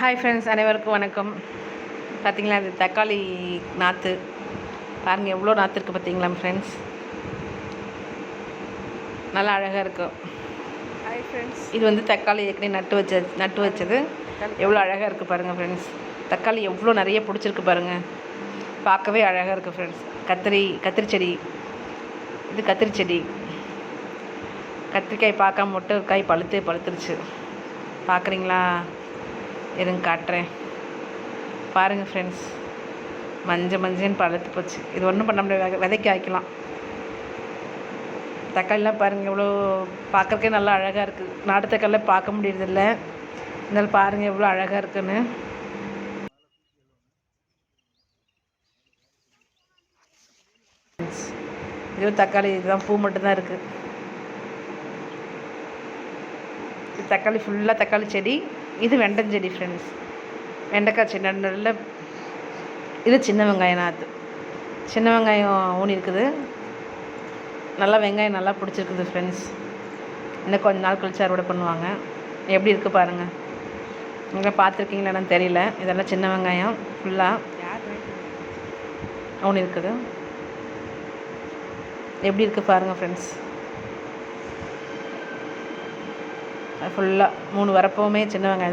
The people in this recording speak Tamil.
ஹாய் ஃப்ரெண்ட்ஸ், அனைவருக்கும் வணக்கம். பார்த்திங்களா, இது தக்காளி நாற்று பாருங்கள், எவ்வளோ நாற்று இருக்குது பார்த்தீங்களா ஃப்ரெண்ட்ஸ். நல்லா அழகாக இருக்கும். ஹாய் ஃப்ரெண்ட்ஸ், இது வந்து தக்காளி ஏற்கனவே நட்டு வச்சது எவ்வளோ அழகாக இருக்குது பாருங்கள் ஃப்ரெண்ட்ஸ். தக்காளி எவ்வளோ நிறைய பிடிச்சிருக்கு பாருங்கள், பார்க்கவே அழகாக இருக்குது ஃப்ரெண்ட்ஸ். கத்திரி செடி, இது கத்திரி செடி. கத்திரிக்காய் பார்க்காம மட்டும் காய் பழுத்துருச்சு. பார்க்குறீங்களா? இருங்க காட்டுறேன் பாருங்கள் ஃப்ரெண்ட்ஸ். மஞ்சன்னு பழுத்து போச்சு. இது ஒன்றும் பண்ண முடியாது, விதைக்கு ஆய்க்கலாம். தக்காளிலாம் பாருங்கள், எவ்வளோ பார்க்குறக்கே நல்லா அழகாக இருக்குது. நாட்டு தக்காளிலாம் பார்க்க முடியறதில்ல, இருந்தாலும் பாருங்கள் எவ்வளோ அழகாக இருக்குன்னு. இது தக்காளி, இதுதான் பூ மட்டும்தான் இருக்குது. இது தக்காளி ஃபுல்லாக தக்காளி செடி. இது வெண்டஞ்செடி ஃப்ரெண்ட்ஸ், வெண்டைக்காய் செடி நல்ல. இது சின்ன வெங்காயம் நாற்று, சின்ன வெங்காயம் ஊனி இருக்குது. நல்லா வெங்காயம் நல்லா பிடிச்சிருக்குது ஃப்ரெண்ட்ஸ். இன்னும் கொஞ்ச நாள் கழிச்சு அறுவடை பண்ணுவாங்க. எப்படி இருக்குது பாருங்கள். நீங்கள் பார்த்துருக்கீங்களா என்னன்னு தெரியல. இதெல்லாம் சின்ன வெங்காயம் ஃபுல்லாக ஊனி இருக்குது. எப்படி இருக்குது பாருங்கள் ஃப்ரெண்ட்ஸ். ஃபுல்லாக 3 வரப்போவுமே சின்ன வெங்காயம்.